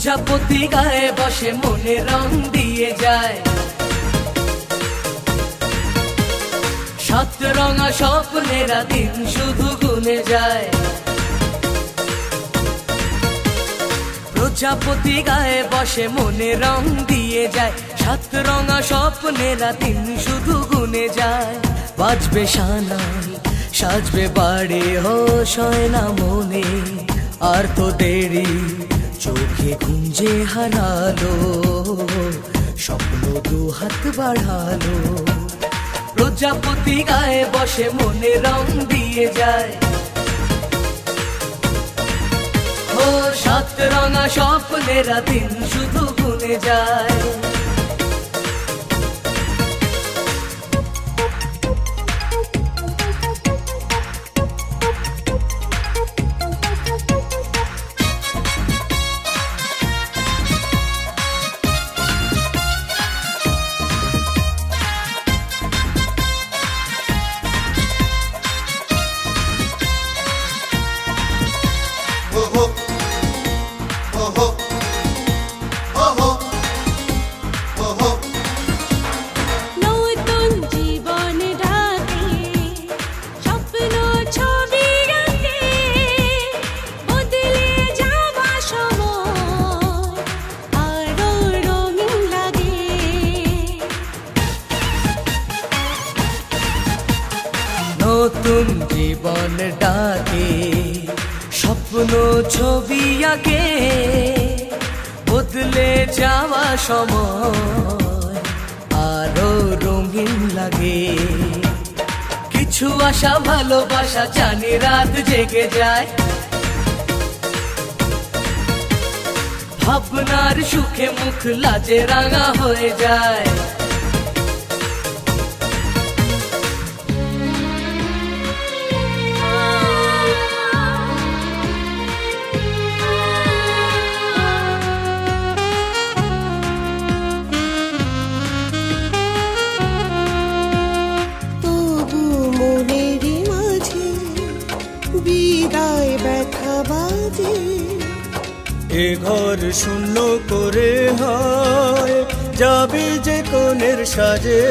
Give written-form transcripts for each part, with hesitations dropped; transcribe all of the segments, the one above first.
প্রজাপতি গায়ে বসে মনে রং দিয়ে যায়, সাত রঙা স্বপ্নেরা দিন শুধু গুনে যায়। প্রজাপতি গায়ে বসে মনে রং দিয়ে যায়, সাত রঙা স্বপ্নেরা দিন শুধু গুনে যায়। বাজবে শানাই সাজবে বাড়ি হোশ হয় না মনে, আর তো দেরি চোখে গুঞ্জে হারালো, স্বপ্ন দু হাত বাড়ালো। প্রজাপতি গায়ে বসে মনে রং দিয়ে যায়, ও সাত রঙা স্বপ্নেরা দিন শুধু গুনে যায়। নতুন জীবন ডাকে স্বপ্ন ছবি আঁকে, বদলে যাওয়া সময় আরো রঙিন লাগে। কিছু আশা ভালোবাসা জানি রাত জেগে যায়, ভাবনার সুখে মুখ লাজে রাঙা হয়ে যায়। এ ঘর শূন্য করে হয় যাবি যে কোণের সাজে,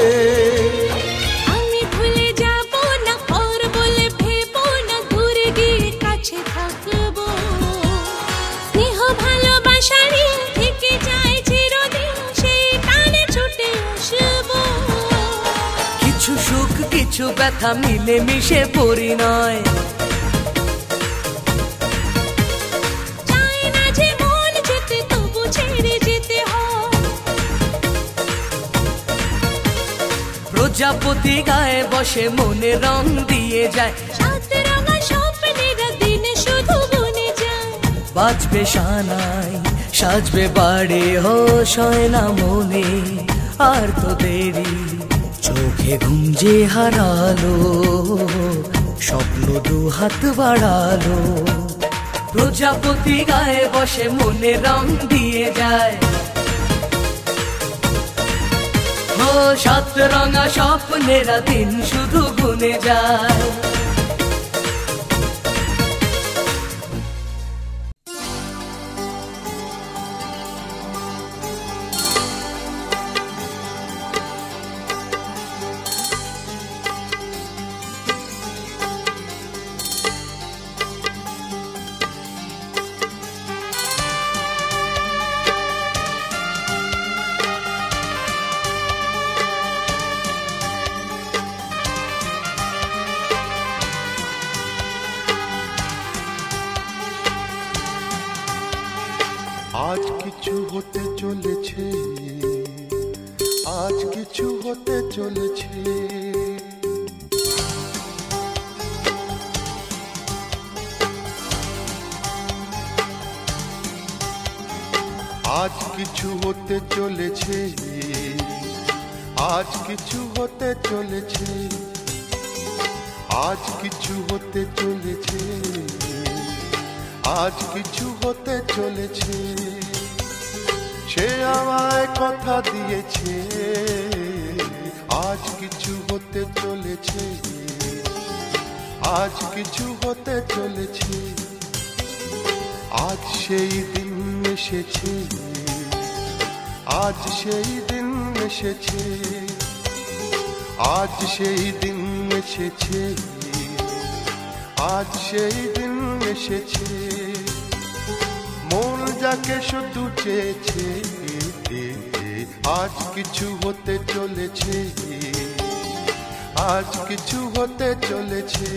আমি ভুলে যাব না পর বলে ভেবো না, দূরে গিয়ে কাছে থাকবো। স্নেহ ভালোবাসারই থেকে যায় চিরদিন, সেই টানে ছুটে আসবো। কিছু সুখ কিছু ব্যথা মিলে মিশে পরিণয়, প্রজাপতি গায়ে বসে মনে রং দিয়ে যায়, সাত রঙা স্বপ্নেরা দিন শুধু গুনে যায়। বাজবে শানাই সাজবে বাড়ি হোশ হয় না মনে, আর তো দেরি চোখে ঘুম যে হারালো, স্বপ্ন দু হাত বাড়ালো। প্রজাপতি গায়ে বসে মনে রং দিয়ে যায়, ও সাত রঙা স্বপ্নেরা দিন শুধু গুনে যায়। আজ কিছু হতে চলেছে, আজ কিছু হতে চলেছে। আজ কিছু হতে চলেছে, আজ কিছু হতে চলেছে, আজ কিছু হতে চলেছে, আজ কিছু হতে চলেছে। সে আমায় কথা দিয়েছে, আজ কিছু হতে চলেছে, আজ কিছু হতে চলেছে। আজ সেই দিন এসেছে, আজ সেই দিন এসেছে, আজ সেই দিন এসেছে, আজ সেই দিন এসেছে। মন যাকে শুধু চেয়েছে, আজ কিছু হতে চলেছে, আজ কিছু হতে চলেছে।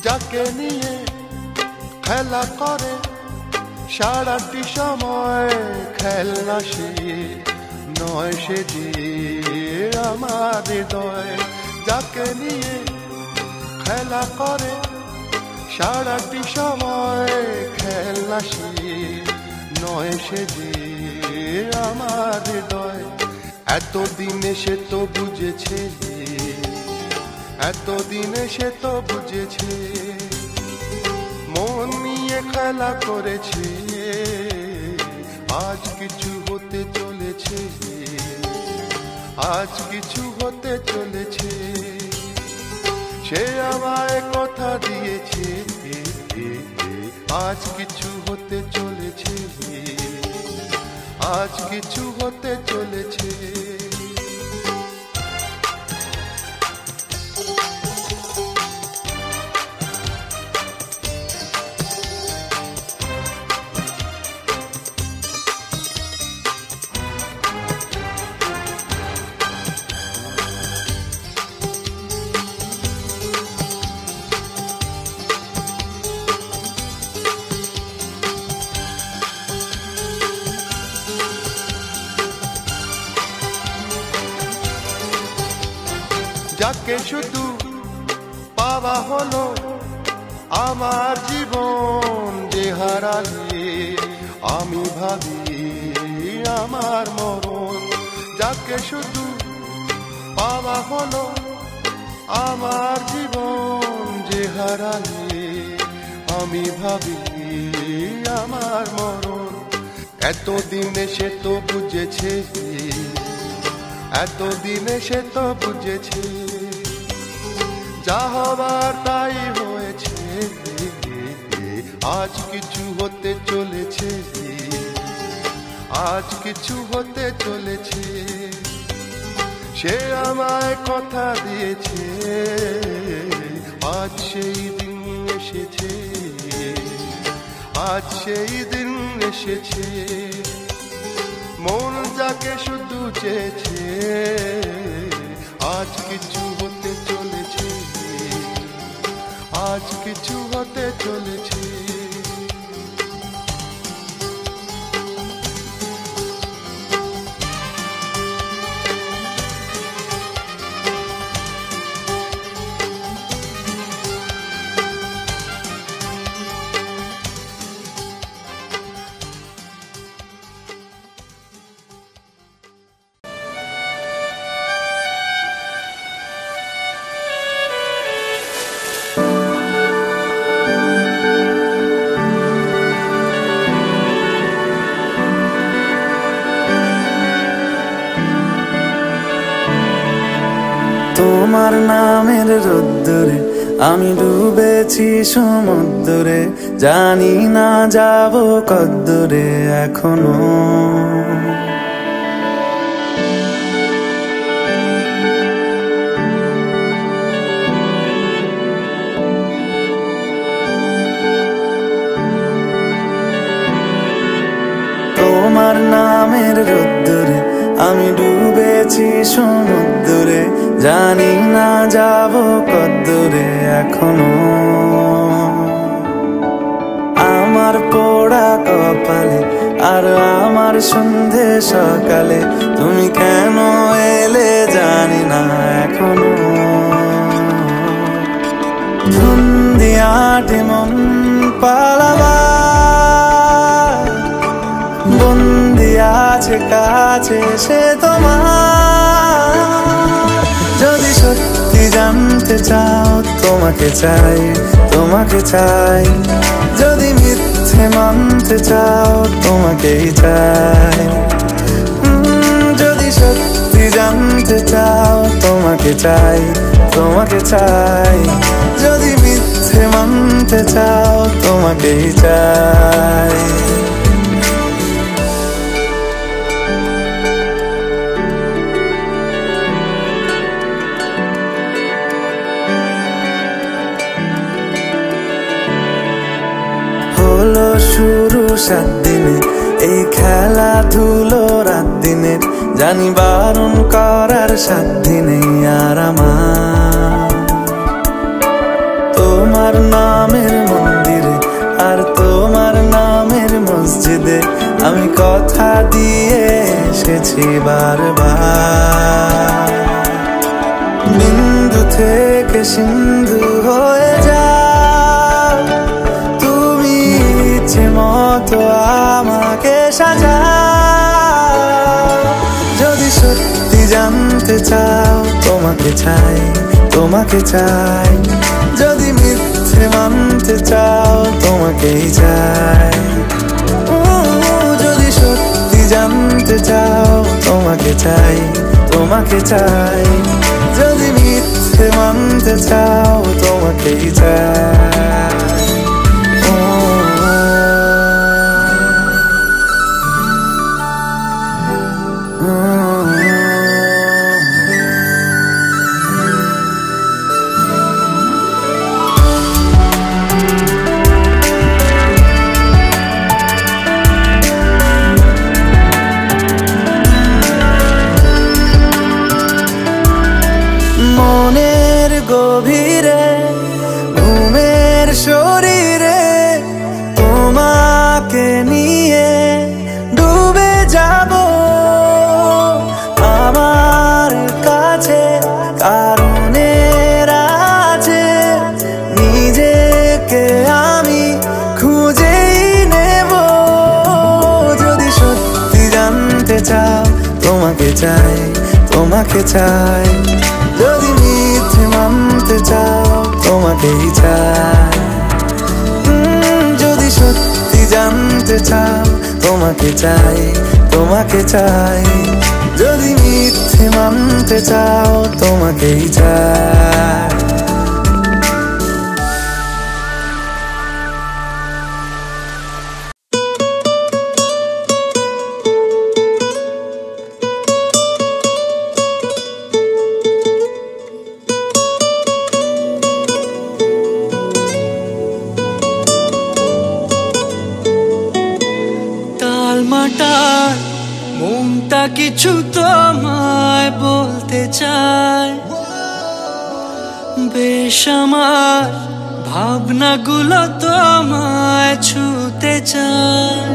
যাকে নিয়ে খেলা করে সারাটি সময়, খেলনা সে নয়, সে যে আমার হৃদয়। যাকে নিয়ে খেলা করে সারাটি সময়, খেলনা সে নয়, সে যে আমার হৃদয়। এতদিনে সে তো বুঝেছে, এতদিনে সে তো বুঝেছে, মন নিয়ে খেলা করেছে, আজ কিছু হতে চলেছে, আজ কিছু হতে চলেছে। সে আমায় কথা দিয়েছে, আজ কিছু হতে চলেছে, আজ কিছু হতে চলেছে। যাকে শুধু পাওয়া হলো আমার জীবন, যে হারালে আমি ভাবি আমার মরণ। যাকে শুধু পাওয়া হলো আমার জীবন, যে হারালে আমি ভাবি আমার মরণ। এতদিনে সে তো বুঝেছে, এতদিনে সে তো বুঝেছে, যা হবার তাই হয়েছে, আজ কিছু হতে চলেছে, আজ কিছু হতে চলেছে। সে আমায় কথা দিয়েছে, আজ সেই দিন এসেছে, আজ সেই দিন এসেছে। মন যাকে শুধু চেয়েছে, আজ কিছু হতে চলেছে, আজ কিছু হতে চলেছে। তোমার নামের রোদ্দুরে আমি ডুবেছি সমুদ্রে, জানি না যাব কদ্দুরে এখনো। তোমার নামের রোদ্দুরে আমি ডুবেছি সমুদ্রে, জানি না যাব কদ্দুরে এখনো। আমার পোড়া কপালে আর আমার সন্ধে সকালে, তুমি কেন এলে জানি না এখনো। ধুন্দিয়াটি মন পালাবা কাছে কাছে এসে তোমার যদি সত্যি জানতে চাও তোমাকে চাই তোমাকে চাই যদি মিথ্যে মানতে চাও তোমাকেই চাই যদি সত্যি জানতে চাও তোমাকে চাই তোমাকে চাই যদি মিথ্যে মানতে চাও তোমাকেই চাই হলো শুরু 7 দিনে এই খেলাধুলো রাত দিনে জানি বারণ করার সাধ্য নেই আর আমার তোমার নামের মন্দিরে আর তোমার নামের মসজিদে আমি কথা দিয়ে এসেছি বারবার বিন্দু থেকে সিন্ধু হয়ে যাও তুমি ইচ্ছে মতো আমাকে সাজাও যদি সত্যি জানতে চাও তোমাকে চাই তোমাকে চাই যদি মিথ্যে মানতে চাও তোমাকেই চাই যদি সত্যি জানতে চাও তোমাকে চাই তোমাকে চাই যদি মিথ্যে মানতে চাও তোমাকেই চাই মনের গভীরে ঘুমের শরীরে তোমাকে নিয়ে ডুবে যাব আমার কাছে কারণের আছে নিজেকে আমি খুঁজেই নেব যদি সত্যি জানতে চাও তোমাকে চাই তোমাকে চাই যদি মিথ্যে মানতে চাও তোমাকেই চাই যদি সত্যি জানতে চাও তোমাকে চাই তোমাকে চাই যদি মিথ্যে মানতে চাও তোমাকেই চাই মনটা কিছু তোমায় বলতে চায় বেশ আমার ভাবনাগুলো তোমায় ছুতে চায়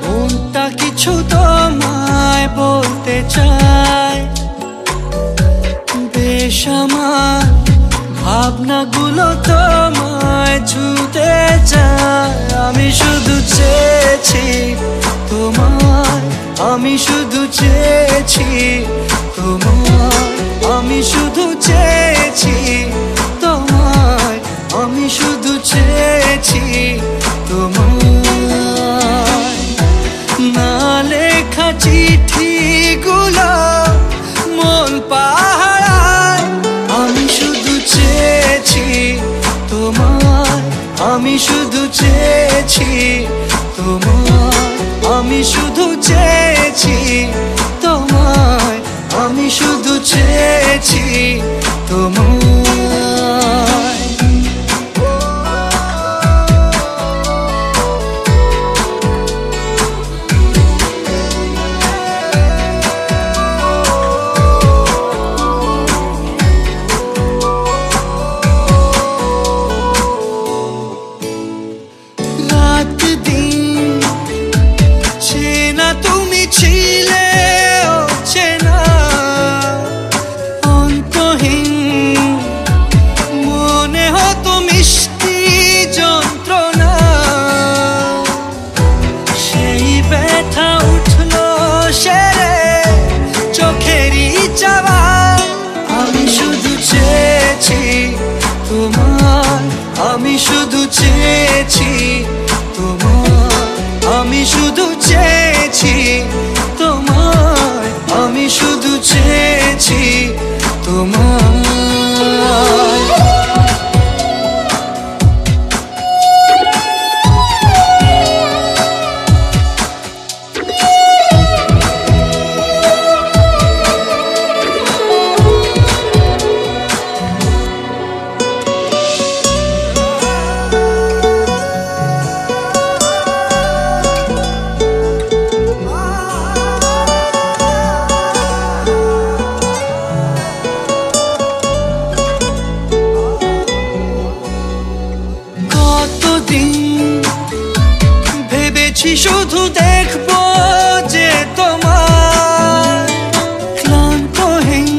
মনটা কিছু তোমায় বলতে চায় বেশ আমার ভাবনাগুলো তোমায় ছুতে চায় আমি শুধু চেয়েছি তোমায় আমি শুধু চেয়েছি তোমায় আমি শুধু চেয়েছি তোমায় আমি শুধু চেয়েছি তোমায় না লেখা চিঠিগুলো মন পাহারায় আমি শুধু চেয়েছি তোমায় আমি শুধু চেয়েছি তোমায় আমি শুধু চেয়েছি তোমায় আমি শুধু চেয়েছি তোমায় চেয়েছি তোমায়। ভেবেছি শুধু দেখবো যে তোমার ক্লান্তহীন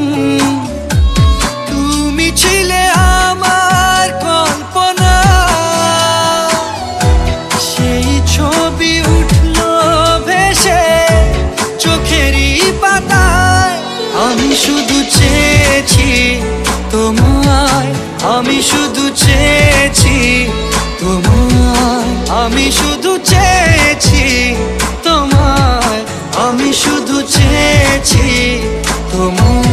তুমি ছিলে আমার কল্পনা, সেই ছবি উঠলো ভেসে চোখেরই পাতায়। আমি শুধু চেয়েছি তোমায়, আমি শুধু চেয়েছি তোমায়, আমি শুধু চেয়েছি তোমায়, আমি শুধু চেয়েছি তোমায়।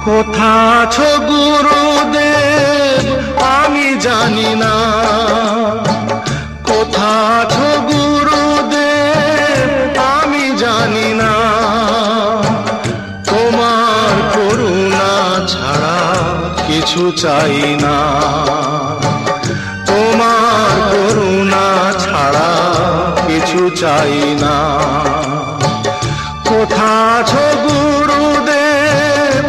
কোথা আছো গুরুদেব আমি জানি না, কোথা আছো গুরুদেব আমি জানি না, তোমার করুণা ছাড়া কিছু চাই না, তোমার করুণা ছাড়া কিছু চাই না। কোথা আছো গুরুদেব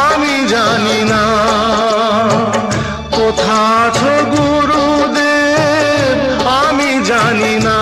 আমি জানি না, কোথা আছো গুরুদেব আমি জানি না।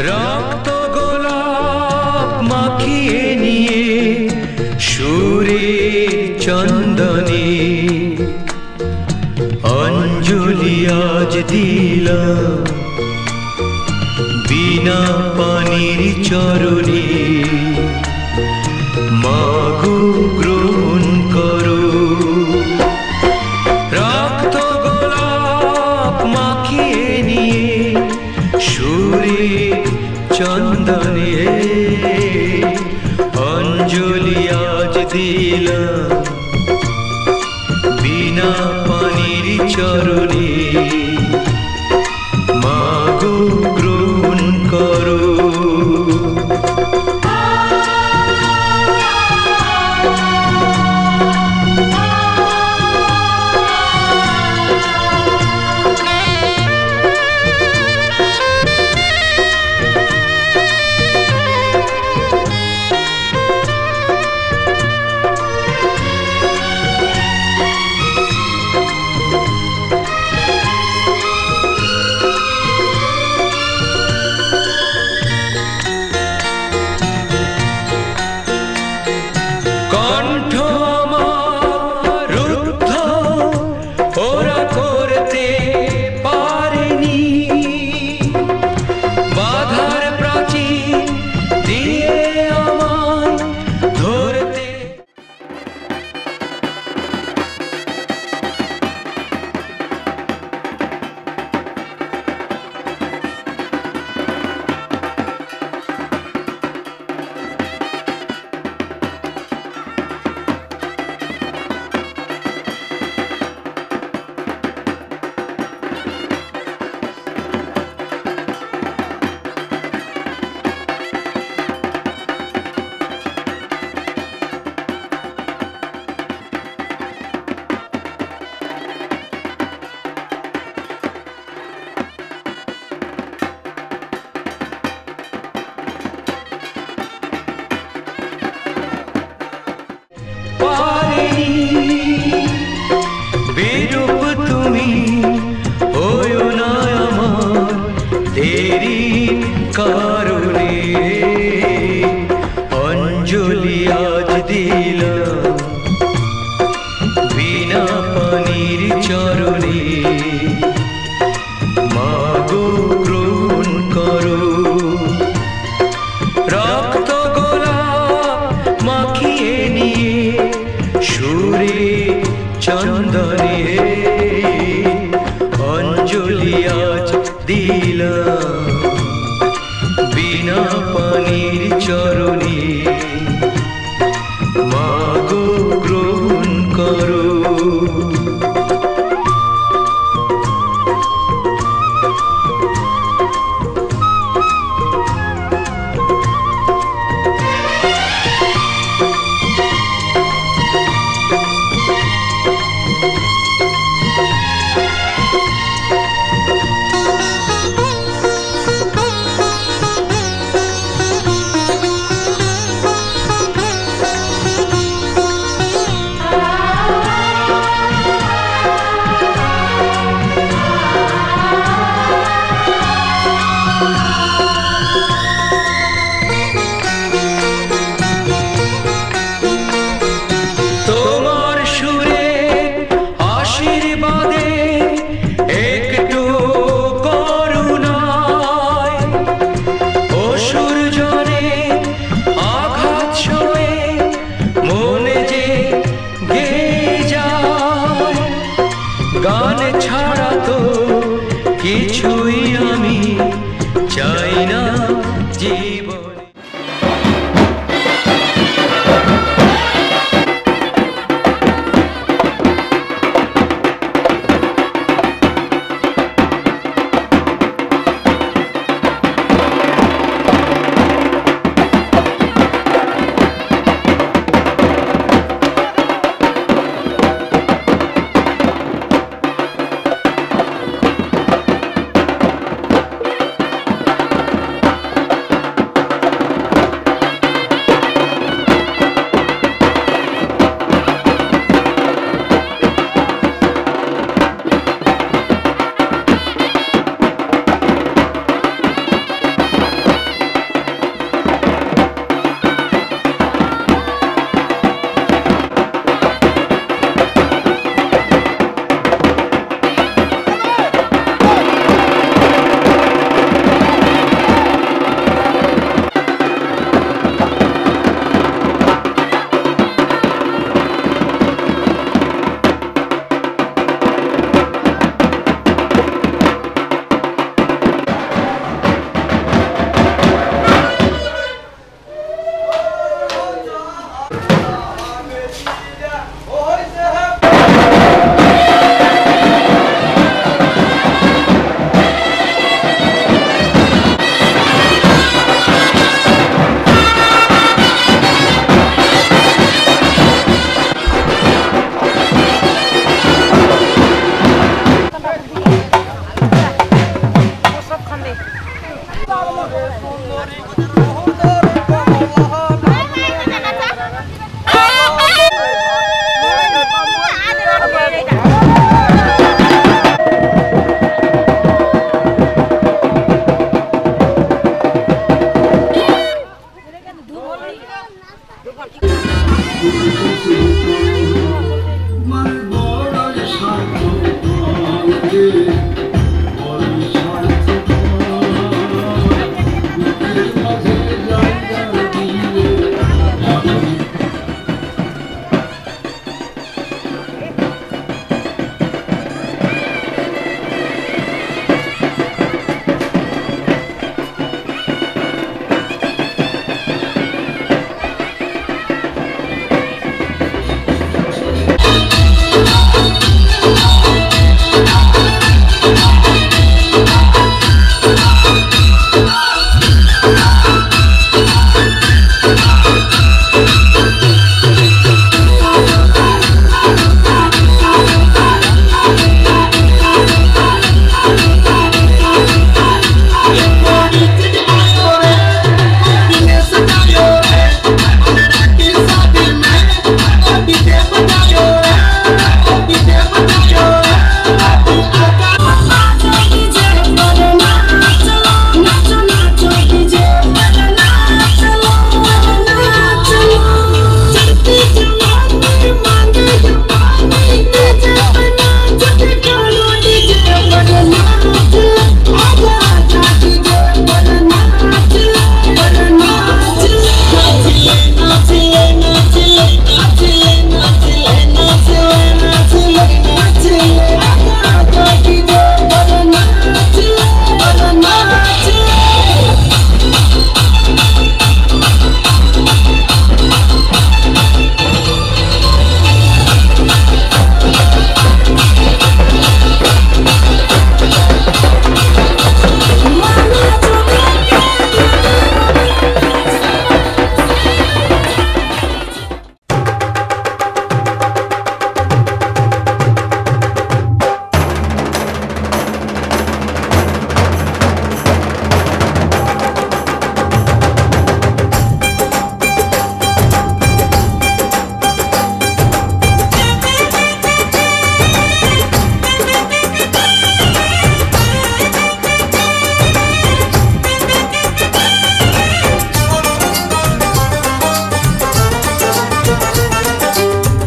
রক্ত গোলাপ মাখিয়ে নিয়ে সুরে চন্দনে অঞ্জলি আজ দিলাম বিনা পানির চরণে। মাগো গ্রহণ করো রক্ত গোলাপ মাখিয়ে নিয়ে সুরে চন্দনে অঞ্জলি আজ দিলাম বিনা পানির চরণে। মাগো গ্রহণ করো।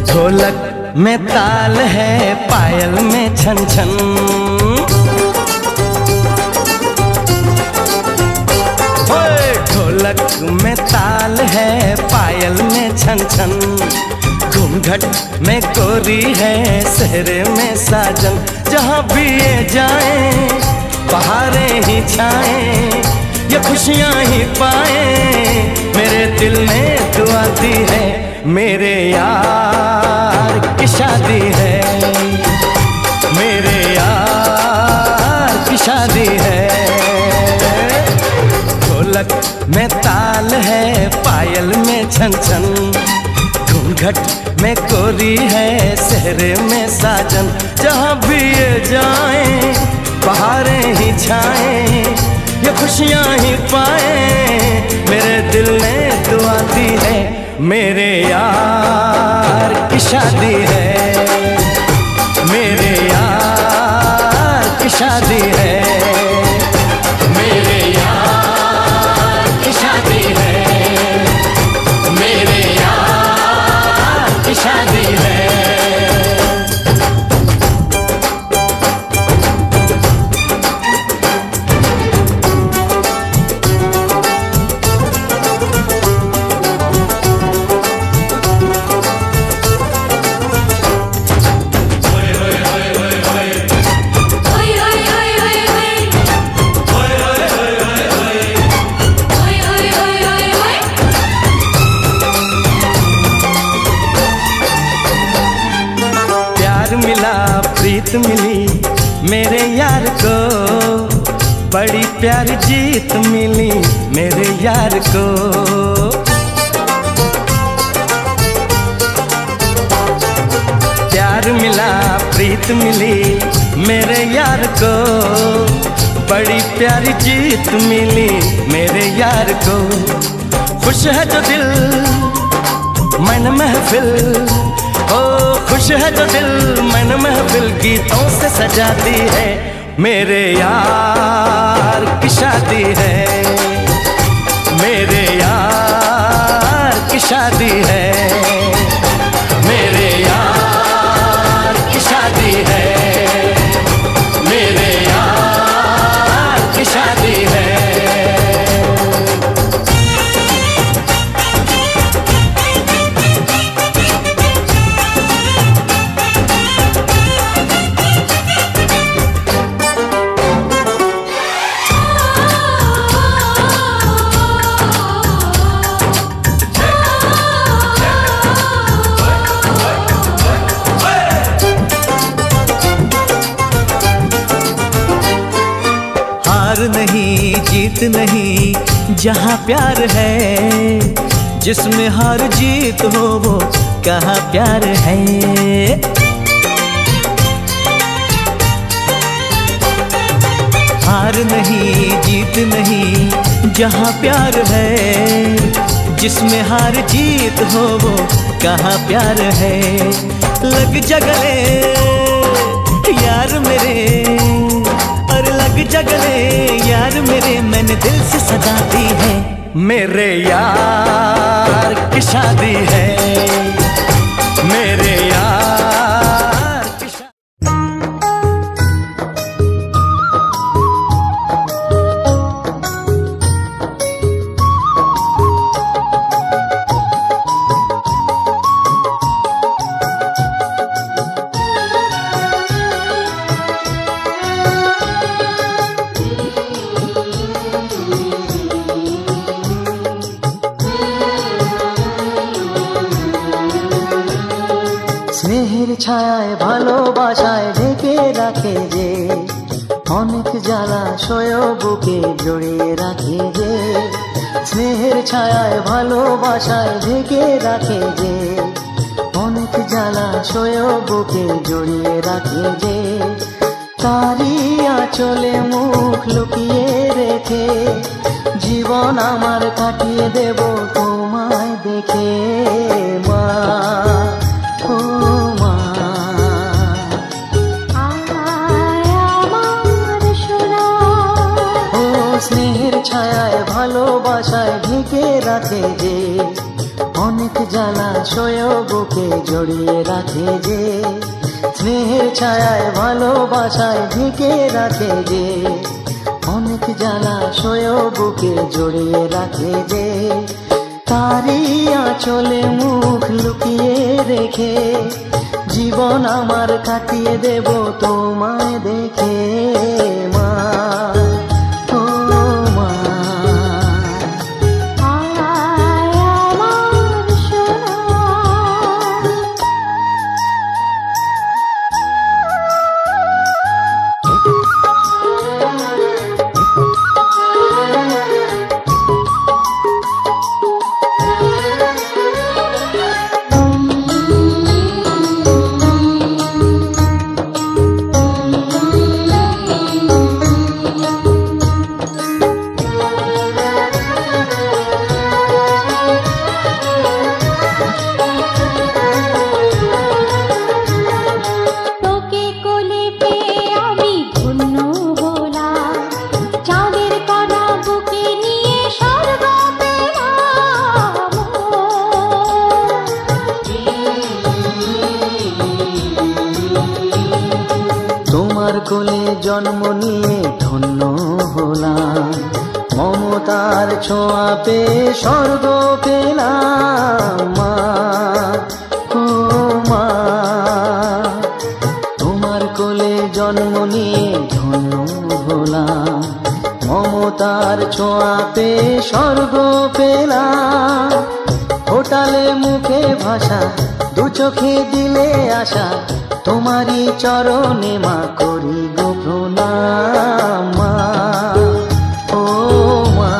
ढोलक में ताल है, पायल में छन छन। ढोलक में ताल है, पायल में छन छन। घूंघट में गोरी है, सेहरे में साजन। जहाँ भी ये जाए बहारें ही छाएं, ये खुशियाँ ही पाए। मेरे दिल में दुआ दी है, मेरे यार की शादी है। मेरे यार की शादी है। ढोलक में ताल है, पायल में छन छन। घूंघट में गोरी है, सेहरे में साजन। जहाँ भी ये जाए बहारें ही छाएं, ये खुशियाँ ही पाए। मेरे दिल ने दुआ दी है, मेरे यार की शादी है। मेरे यार की शादी है। मेरे यार की शादी है। मेरे यार की शादी है। प्रीत मिली मेरे यार को, बड़ी प्यारी जीत मिली मेरे यार को। प्यार मिला प्रीत मिली मेरे यार को, बड़ी प्यारी जीत मिली मेरे यार को। खुश है जो दिल मन महफिल, ओ खुश है जो दिल मन महफिल गीतों से सजाती है। मेरे यार की शादी है। मेरे यार की शादी है, मेरे यार की शादी है, मेरे यार की शादी है। नहीं जीत नहीं जहाँ प्यार है, जिसमें हार जीत हो वो कहाँ प्यार है। हार नहीं जीत नहीं जहाँ प्यार है, जिसमें हार जीत हो वो कहाँ प्यार है। लग जा गले यार मेरे, लग जा गले यार मेरे, मैंने दिल से सजा दी है, मेरे यार की शादी है, मेरे यार की शादी। স্নেহের ছায়ায় ভালোবাসায় ঢেকে রাখে যে, অনেক জ্বালাশয় বুকে জড়িয়ে রাখে যে। স্নেহের ছায়ায় ভালোবাসায় ঢেকে রাখে যে, অনেক জ্বালাশয় বুকে জড়িয়ে রাখে যে। তারই আঁচলে মুখ লুকিয়ে রেখে জীবন আমার কাটিয়ে দেব তোমায় দেখে মা। স্নেহের ছায়ায় ভালোবাসায় ঢেকে রাখে যে, অনেক জ্বালাশয় বুকে জড়িয়ে রাখে যে। স্নেহের ছায়ায় ভালোবাসায় ঢেকে রাখে যে, অনেক জ্বালাশয় বুকে জড়িয়ে রাখে যে। তারই আঁচলে মুখ লুকিয়ে রেখে জীবন আমার কাটিয়ে দেব তোমায় দেখে মা। কোলে জন্ম নিয়ে ধন্য হলাম, মমতার ছোঁয়া পেয়ে স্বর্গ পেলাম মা। ও মা, তোমার কোলে জন্ম নিয়ে ধন্য হলাম, মমতার ছোঁয়া পেয়ে স্বর্গ পেলাম। ফোটালে মুখে ভাষা, দু চোখে দিলে আশা, তোমারই চরণে মা করি গো প্রণাম মা। ও মা,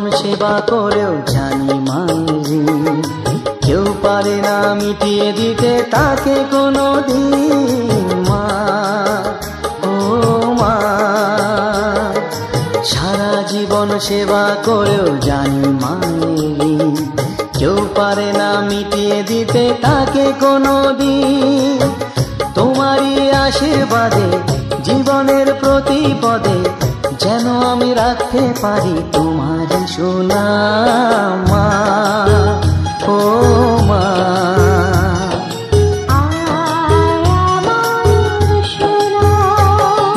জীবন সেবা করেও জানি মায়ের কেউ পারে না মিটিয়ে দিতে তাকে কোনো দিন মা ও মা। সারা জীবন সেবা করেও জানি মায়ের কেউ পারে না মিটিয়ে দিতে তাকে কোনো দিন। তোমারই আশীর্বাদে জীবনের প্রতি পদে যেন আমি রাখতে পারি তোমার সোনা মা ও মা।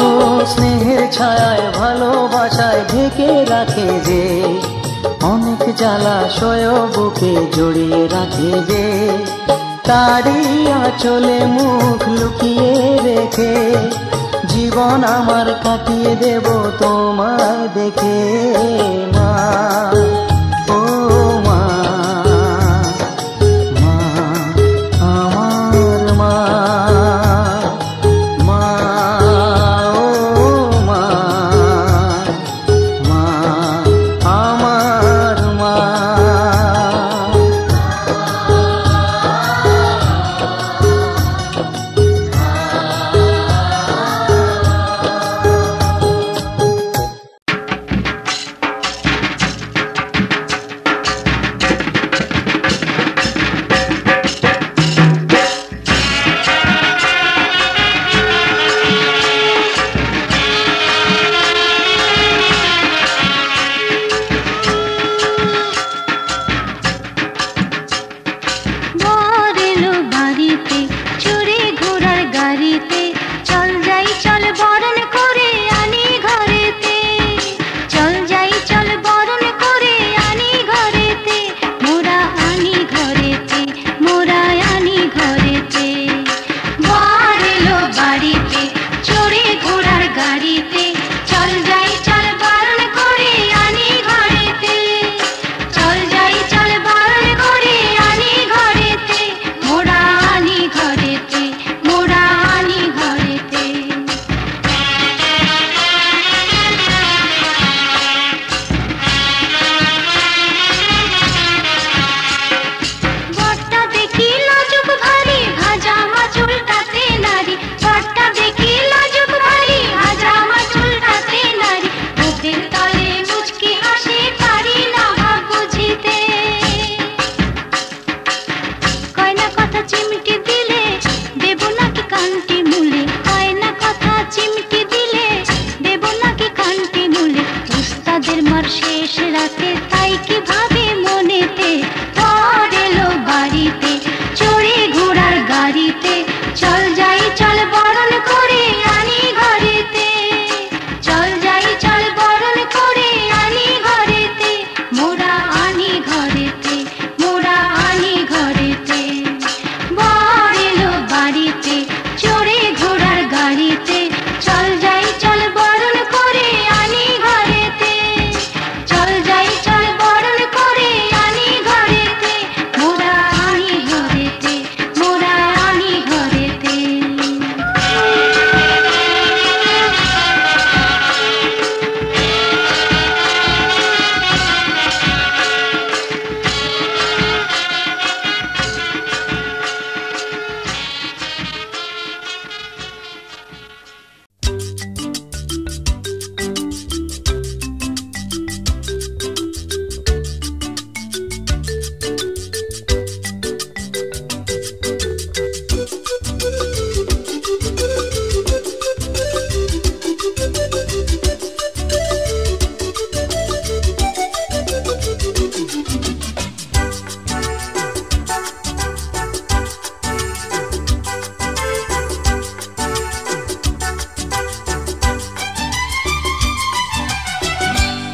ও স্নেহের ছায়ায় ভালোবাসায় ঢেকে রাখে যে অনেক জ্বালাশয় বুকে জড়িয়ে রাখে যে তারই আঁচলে মুখ লুকিয়ে রেখে জীবন আমার কাটিয়ে দেব তোমায় দেখে মা ও মা। মা আমার মা মা ও মা মা আমার মা।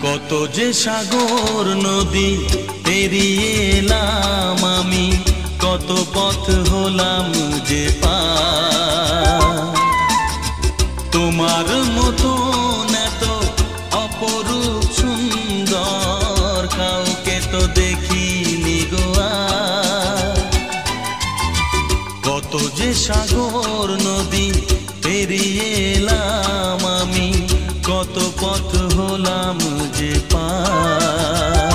কত যে সাগর নদী পেরিয়ে এলাম আমি, কত পথ হলাম যে পার। তোমার মতো এত অপরূপ সুন্দর কাউকে তো দেখিনি গো আর। কত যে সাগর নদী পেরিয়ে এলাম আমি, কত পথ হলাম যে পার।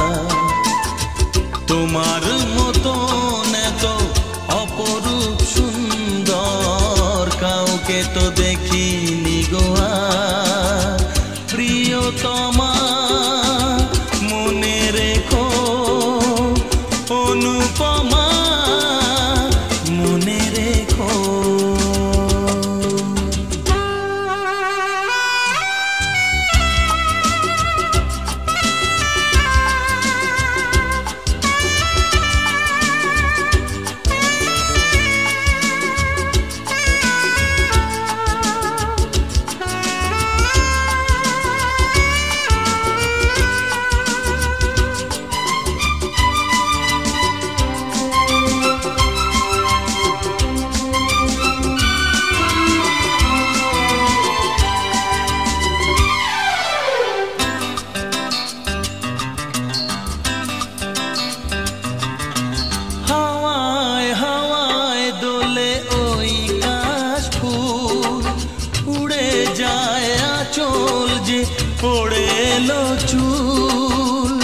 যায় আঁচল যে পড়ে এলো চুল।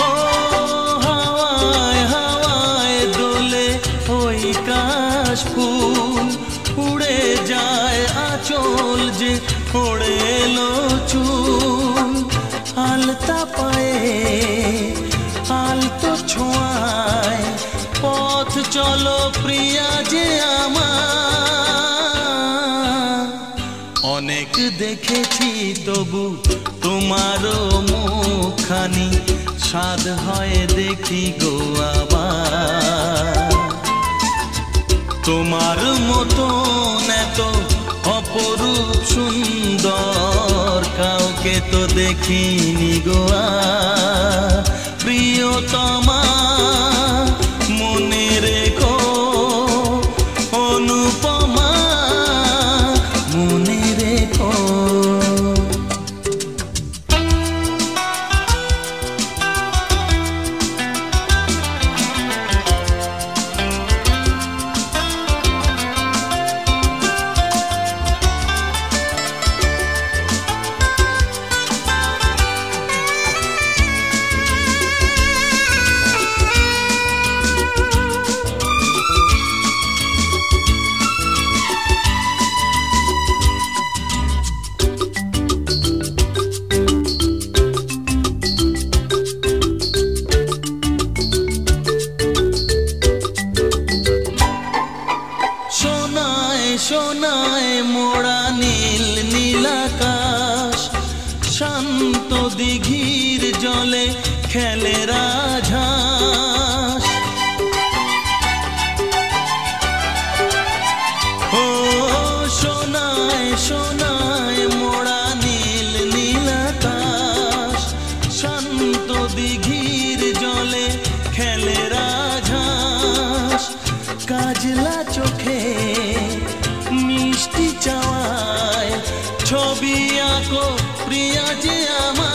ও হাওয়ায় হাওয়ায় দোলে ওই কাশফুল, উড়ে যায় আঁচল যে পড়ে এলো চুল। আলতা পায়ে আলতো ছোঁয়ায় পথ চলো প্রিয়া যে আমার। অনেক দেখেছি তবু তোমারও মুখখানি, স্বাদ হয় দেখি গো আবার। তোমার মতন এত অপরূপ সুন্দর কাউকে তো দেখিনি গো আর। প্রিয়তমা মনে রেখো, অনুপমা মনে রেখো। সোনায় মোড়া নীল নীলাকাশ, শান্ত দিঘির জলে খেলে রাজহাঁস। ও সোনায় সোনায় মোড়া নীল নীলাকাশ, শান্ত দিঘির জলে খেলে রাজহাঁস। কাজলা চোখে মিষ্টি চাওয়ায় ছবি আঁকো প্রিয়া যে আমার।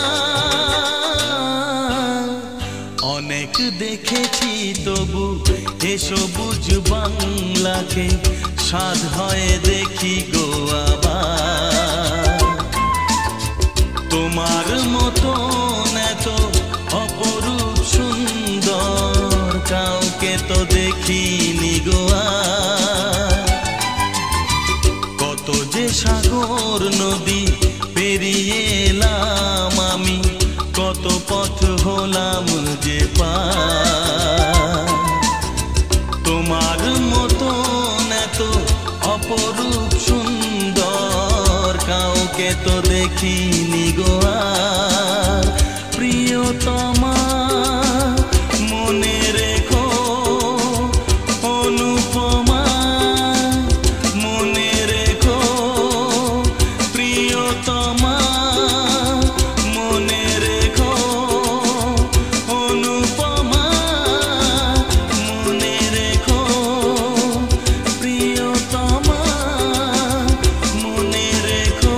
অনেক দেখেছি তবু এ সবুজ বাংলাকে, স্বাদ হয় দেখি গো আবার। তোমার মতন এত অপরূপ সুন্দর কাউকে তো দেখিনি গো আর। কত যে সাগর নদী পেরিয়ে এলাম আমি, কত পথ হলাম যে পার। তোমার মতন এত অপরূপ সুন্দর কাউকে তো দেখিনি গো আর। প্রিয়তমা মনে রেখো, অনুপমা মনে রেখো। প্রিয়তমা মনে রেখো, অনুপমা মনে রেখো। প্রিয়তমা মনে রেখো,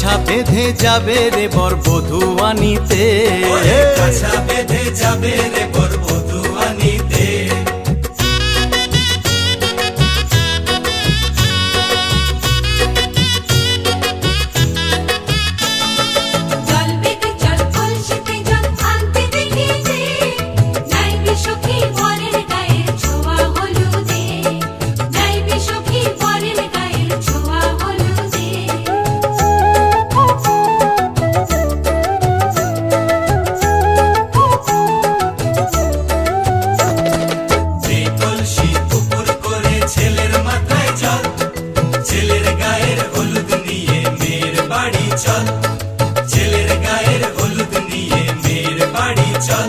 কাছা বেঁধে যাবে রে বর বধূ আনিতে, কাছা বেঁধে যাবে রে বর বধূ আনিতে। ছেলের গায়ের হলুদ নিয়ে মেয়ের বাড়ি চল।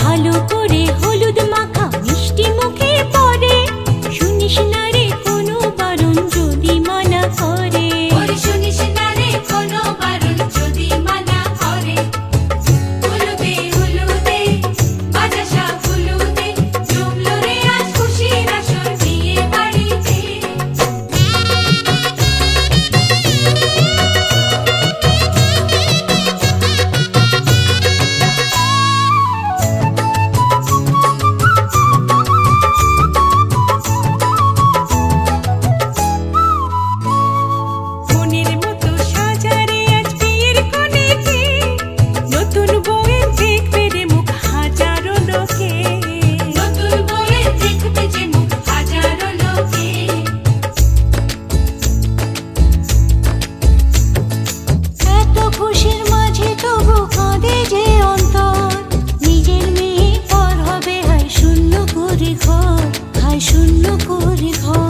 ভালো করে হলুদ মাখা মিষ্টি মুখে পড়ে, শুনিস না রে কোনো বারণ যদি মানা করে, শুনিস না রে কোনো বারণ যদি মানা করে। হলুদে হলুদে বাজা শাক হলুদে, জমলো রে আজ খুশির আসর বিয়ে বাড়িতে। খুশির মাঝে তবু কাঁদে যে অন্তর, নিজের মেয়ে পর হবে হায় শূন্য করে ঘর, হায় শূন্য করে ঘর।